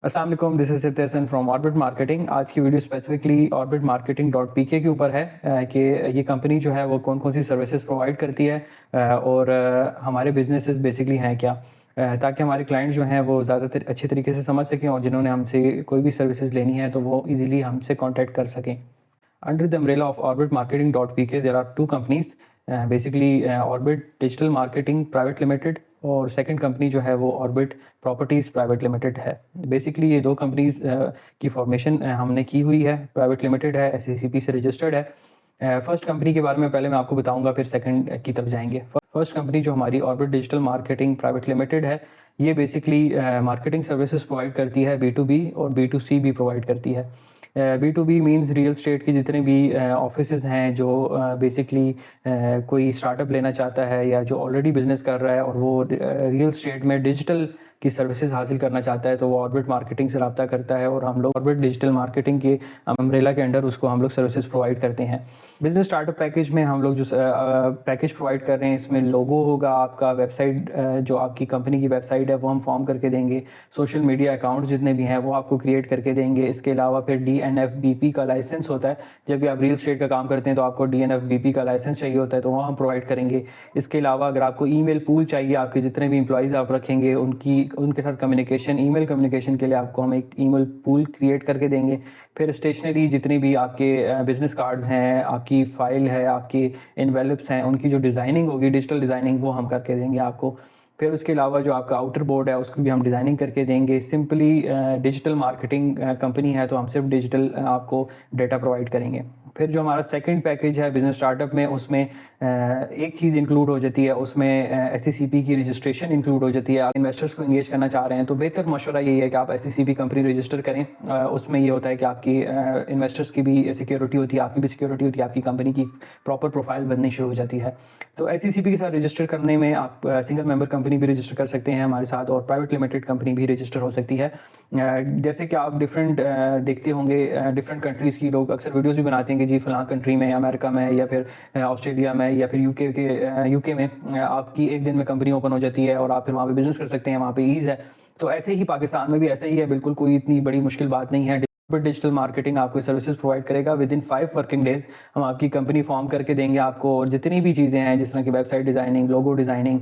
अस्सलाम वालेकुम, this is सितेशन फ्रॉम ऑर्बिट मार्केटिंग। आज की video specifically Orbit Marketing dot P K ऊपर है कि ये कंपनी जो है वो कौन कौन सी सर्विसेज प्रोवाइड करती है और हमारे बिजनेसेस बेसिकली हैं क्या, ताकि हमारे क्लाइंट जो हैं वो ज़्यादातर अच्छे तरीके से समझ सकें और जिन्होंने हमसे कोई भी सर्विसेज लेनी है तो वो इजीली हमसे कांटेक्ट कर सकें। Under the umbrella of orbitmarketing.pk, there are two companies, basically Orbit Digital Marketing Private Limited और सेकंड कंपनी जो है वो ऑर्बिट प्रॉपर्टीज़ प्राइवेट लिमिटेड है। बेसिकली ये दो कंपनीज़ की फॉर्मेशन हमने की हुई है, प्राइवेट लिमिटेड है, SECP से रजिस्टर्ड है। फर्स्ट कंपनी के बारे में पहले मैं आपको बताऊंगा, फिर सेकंड की तरफ जाएंगे। फर्स्ट कंपनी जो हमारी orbit digital marketing private limited है, ये बेसिकली मार्केटिंग सर्विसेज प्रोवाइड करती है, B2B और B2C भी प्रोवाइड करती है। B2B मीन्स रियल स्टेट के जितने भी ऑफिसेज हैं जो बेसिकली कोई स्टार्टअप लेना चाहता है या जो ऑलरेडी बिजनेस कर रहा है और वो रियल स्टेट में डिजिटल की सर्विसेज हासिल करना चाहता है तो वो ऑर्बिट मार्केटिंग से रब्ता करता है और हम लोग ऑर्बिट डिजिटल मार्केटिंग के अम्ब्रेला के अंडर उसको हम लोग सर्विसेज प्रोवाइड करते हैं। बिजनेस स्टार्टअप पैकेज में हम लोग जो पैकेज प्रोवाइड कर रहे हैं, इसमें लोगो होगा, आपका वेबसाइट जो आपकी कंपनी की वेबसाइट है वो हम फॉर्म करके देंगे, सोशल मीडिया अकाउंट्स जितने भी हैं वो आपको क्रिएट करके देंगे। इसके अलावा फिर DNFBP का लाइसेंस होता है, जब भी आप रियल स्टेट का काम करते हैं तो आपको DNFBP का लाइसेंस चाहिए होता है, तो वो हम प्रोवाइड करेंगे। इसके अलावा अगर आपको ईमेल पूल चाहिए, आपके जितने भी एम्प्लॉयज़ आप रखेंगे उनके साथ कम्युनिकेशन, ईमेल कम्युनिकेशन के लिए आपको हम एक ईमेल पूल क्रिएट करके देंगे। फिर स्टेशनरी जितनी भी आपके बिजनेस कार्ड्स हैं, आपकी फ़ाइल है, आपकी इन्वेलप्स हैं, उनकी जो डिज़ाइनिंग होगी, डिजिटल डिज़ाइनिंग, वो हम करके देंगे आपको। फिर उसके अलावा जो आपका आउटर बोर्ड है उसको भी हम डिज़ाइनिंग करके देंगे। सिंपली डिजिटल मार्केटिंग कंपनी है तो हम सिर्फ डिजिटल आपको डेटा प्रोवाइड करेंगे। फिर जो हमारा सेकंड पैकेज है बिजनेस स्टार्टअप में, उसमें एक चीज़ इंक्लूड हो जाती है, उसमें SECP की रजिस्ट्रेशन इंक्लूड हो जाती है। आप इन्वेस्टर्स को इंगेज करना चाह रहे हैं तो बेहतर मशवरा यही है कि आप SECP कंपनी रजिस्टर करें। उसमें ये होता है कि आपकी इन्वेस्टर्स की भी सिक्योरिटी होती है, आपकी भी सिक्योरिटी होती है, आपकी कंपनी की प्रॉपर प्रोफाइल बननी शुरू हो जाती है। तो SECP के साथ रजिस्टर करने में आप सिंगल मेंबर कंपनी भी रजिस्टर कर सकते हैं हमारे साथ और प्राइवेट लिमिटेड कंपनी भी रजिस्टर हो सकती है। जैसे कि आप डिफरेंट देखते होंगे, डिफरेंट कंट्रीज़ की लोग अक्सर वीडियोस भी बनाते हैं कि जी फलां कंट्री में, अमेरिका में या फिर ऑस्ट्रेलिया में या फिर यूके में आपकी एक दिन में कंपनी ओपन हो जाती है और आप फिर वहाँ पे बिजनेस कर सकते हैं, वहाँ पे ईज़ है। तो ऐसे ही पाकिस्तान में भी ऐसा ही है, बिल्कुल कोई इतनी बड़ी मुश्किल बात नहीं है। डिजिटल मार्केटिंग आपको सर्विसेज प्रोवाइड करेगा। विद इन 5 वर्किंग डेज हम आपकी कंपनी फॉर्म करके देंगे आपको, और जितनी भी चीज़ें हैं जिस तरह की वेबसाइट डिज़ाइनिंग, लोगो डिज़ाइनिंग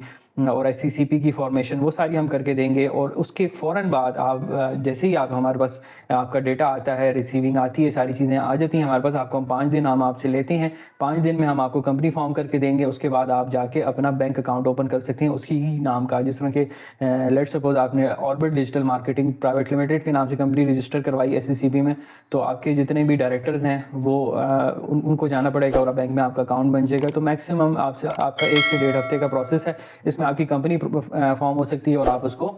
और SECP की फॉर्मेशन, वो सारी हम करके देंगे। और उसके फ़ौरन बाद आप जैसे ही आप हमारे पास आपका डेटा आता है, रिसीविंग आती है, सारी चीज़ें आ जाती हैं हमारे पास, आपको हम 5 दिन हम आपसे लेते हैं। 5 दिन में हम आपको कंपनी फॉर्म करके देंगे। उसके बाद आप जाके अपना बैंक अकाउंट ओपन कर सकते हैं उसकी ही नाम का, जिस तरह के लेट्स सपोज आपने orbit digital marketing private limited के नाम से कंपनी रजिस्टर करवाई SECP में, तो आपके जितने भी डायरेक्टर्स हैं वो उनको जाना पड़ेगा और बैंक में आपका अकाउंट बन जाएगा। तो मैक्सिमम आपसे आपका 1 से 1.5 हफ्ते का प्रोसेस है। इसमें आपकी कंपनी फॉर्म हो सकती है और आप उसको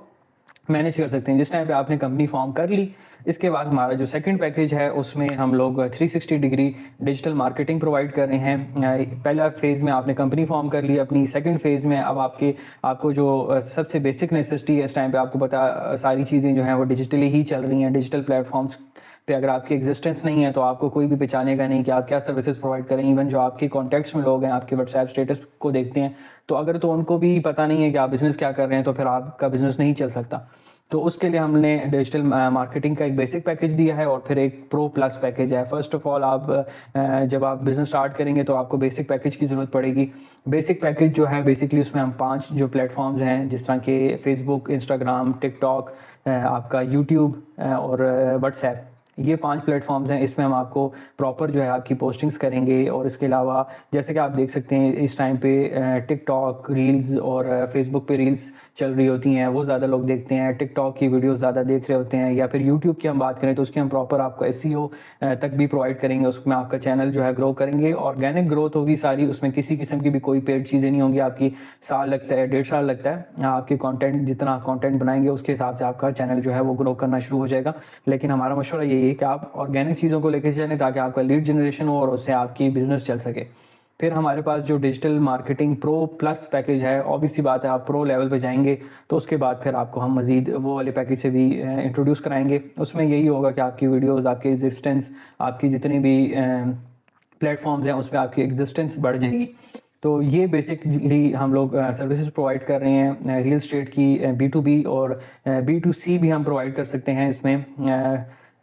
मैनेज कर सकते हैं जिस टाइम पे आपने कंपनी फॉर्म कर ली। इसके बाद हमारा जो सेकंड पैकेज है उसमें हम लोग 360 डिग्री डिजिटल मार्केटिंग प्रोवाइड कर रहे हैं। पहला फेज़ में आपने कंपनी फॉर्म कर ली अपनी, सेकंड फेज़ में अब आपको जो सबसे बेसिक नेसेसिटी है इस टाइम पे, आपको पता सारी चीज़ें जो हैं वो डिजिटली ही चल रही हैं। डिजिटल प्लेटफॉर्म्स पे अगर आपकी एग्जिस्टेंस नहीं है तो आपको कोई भी पहचानेगा नहीं कि आप क्या सर्विसेज प्रोवाइड करें। इवन जो आपके कॉन्टैक्ट्स में लोग हैं, आपके व्हाट्सएप स्टेटस को देखते हैं, तो अगर तो उनको भी पता नहीं है कि आप बिज़नेस क्या कर रहे हैं तो फिर आपका बिज़नेस नहीं चल सकता। तो उसके लिए हमने डिजिटल मार्केटिंग का एक बेसिक पैकेज दिया है और फिर एक प्रो प्लस पैकेज है। फर्स्ट ऑफ ऑल आप जब आप बिज़नेस स्टार्ट करेंगे तो आपको बेसिक पैकेज की ज़रूरत पड़ेगी। बेसिक पैकेज जो है बेसिकली उसमें हम 5 जो प्लेटफॉर्म्स हैं, जिस तरह के फेसबुक, इंस्टाग्राम, टिकटॉक, आपका यूट्यूब और व्हाट्सएप, ये 5 प्लेटफॉर्म्स हैं। इसमें हम आपको प्रॉपर जो है आपकी पोस्टिंग्स करेंगे। और इसके अलावा जैसे कि आप देख सकते हैं इस टाइम पे टिकटॉक रील्स और फेसबुक पे रील्स चल रही होती हैं, वो ज़्यादा लोग देखते हैं, टिकटॉक की वीडियोस ज़्यादा देख रहे होते हैं। या फिर यूट्यूब की हम बात करें तो उसकी हम प्रॉपर आपको SEO तक भी प्रोवाइड करेंगे, उसमें आपका चैनल जो है ग्रो करेंगे। ऑर्गेनिक ग्रोथ होगी सारी, उसमें किसी किस्म की भी कोई पेड चीज़ें नहीं होंगी। आपकी साल लगता है, 1.5 साल लगता है, आपके कंटेंट जितना कंटेंट बनाएंगे उसके हिसाब से आपका चैनल जो है वो ग्रो करना शुरू हो जाएगा। लेकिन हमारा मशवरा यही है कि आप ऑर्गेनिक चीज़ों को लेकर चलें ताकि आपका लीड जनरेशन हो और उससे आपकी बिज़नेस चल सके। फिर हमारे पास जो digital marketing pro plus package है, ऑब्वियस सी बात है आप प्रो लेवल पे जाएंगे तो उसके बाद फिर आपको हम मज़ीद वो वाले पैकेज से भी इंट्रोड्यूस कराएंगे। उसमें यही होगा कि आपकी वीडियोस, आपकी एग्जिस्टेंस, आपकी जितनी भी प्लेटफॉर्म्स हैं उस पर आपकी एग्जिस्टेंस बढ़ जाएगी। तो ये बेसिकली हम लोग सर्विसेज प्रोवाइड कर रहे हैं रियल एस्टेट की B2B और B2C भी हम प्रोवाइड कर सकते हैं इसमें।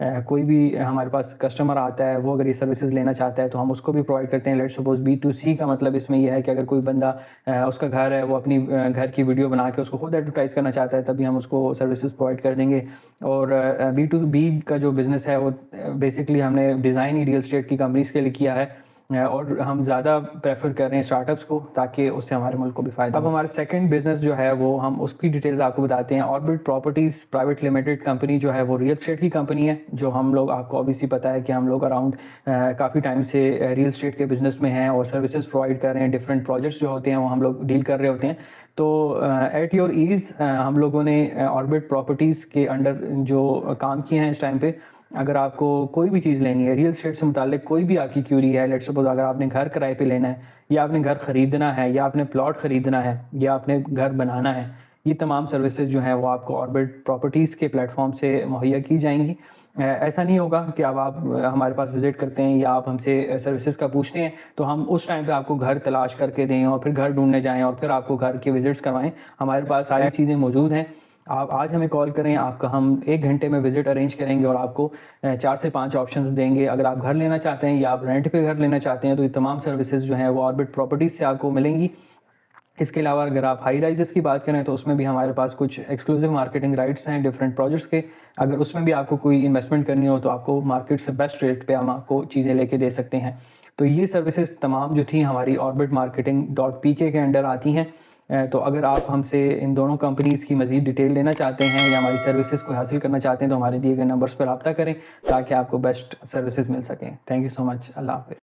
कोई भी हमारे पास कस्टमर आता है, वो अगर ये सर्विसेज लेना चाहता है तो हम उसको भी प्रोवाइड करते हैं। लेट्स सपोज B2C का मतलब इसमें यह है कि अगर कोई बंदा उसका घर है, वो अपनी घर की वीडियो बना के उसको खुद एडवर्टाइज़ करना चाहता है, तभी हम उसको सर्विसेज प्रोवाइड कर देंगे। और B2B का जो बिज़नेस है वो बेसिकली हमने डिज़ाइन ही रियल एस्टेट की कंपनीज़ के लिए किया है और हम ज़्यादा प्रेफर कर रहे हैं स्टार्टअप्स को, ताकि उससे हमारे मुल्क को भी फ़ायदा। अब हमारा सेकंड बिज़नेस जो है वो हम उसकी डिटेल्स आपको बताते हैं। Orbit properties private limited company जो है वो रियल एस्टेट की कंपनी है, जो हम लोग, आपको ऑब्वियसली पता है कि हम लोग अराउंड काफ़ी टाइम से रियल एस्टेट के बिज़नेस में हैं और सर्विसेज प्रोवाइड कर रहे हैं। डिफरेंट प्रोजेक्ट्स जो होते हैं वो हम लोग डील कर रहे होते हैं। तो एट योर ईज़ हम लोगों ने ऑर्बिट प्रॉपर्टीज़ के अंडर जो काम किए हैं इस टाइम पे, अगर आपको कोई भी चीज़ लेनी है रियल एस्टेट से मुतालिक, कोई भी आपकी क्यूरी है, लेट्स सपोज अगर आपने घर किराए पे लेना है, या आपने घर ख़रीदना है, या आपने प्लॉट ख़रीदना है, या आपने घर बनाना है, ये तमाम सर्विसेज जो हैं वो आपको ऑर्बिट प्रॉपर्टीज़ के प्लेटफॉर्म से मुहैया की जाएंगी। ऐसा नहीं होगा कि अब आप हमारे पास विज़िट करते हैं या आप हमसे सर्विसेज का पूछते हैं तो हम उस टाइम पे आपको घर तलाश करके दें और फिर घर ढूंढने जाएं और फिर आपको घर के विज़िट्स करवाएं। हमारे पास सारी चीज़ें मौजूद हैं। आप आज हमें कॉल करें, आपका हम 1 घंटे में विज़िट अरेंज करेंगे और आपको 4 से 5 ऑप्शंस देंगे। अगर आप घर लेना चाहते हैं या आप रेंट पे घर लेना चाहते हैं तो ये तमाम सर्विसेज जो हैं वो ऑर्बिट प्रॉपर्टीज़ से आपको मिलेंगी। इसके अलावा अगर आप हाई राइजेस की बात करें तो उसमें भी हमारे पास कुछ एक्सक्लूसिव मार्केटिंग राइट्स हैं डिफरेंट प्रोजेक्ट्स के। अगर उसमें भी आपको कोई इन्वेस्टमेंट करनी हो तो आपको मार्केट से बेस्ट रेट पे हम आपको चीज़ें लेके दे सकते हैं। तो ये सर्विसेज तमाम जो थी हमारी ऑर्बिट मार्केटिंग .pk के अंडर आती हैं। तो अगर आप हमसे इन दोनों कंपनीज़ की मज़ीद डिटेल लेना चाहते हैं या हमारी सर्विसेज को हासिल करना चाहते हैं तो हमारे दिए गए नंबर्स पर रब्ता करें ताकि आपको बेस्ट सर्विसेज मिल सकें। Thank you so much. अल्लाह हाफ़िज़।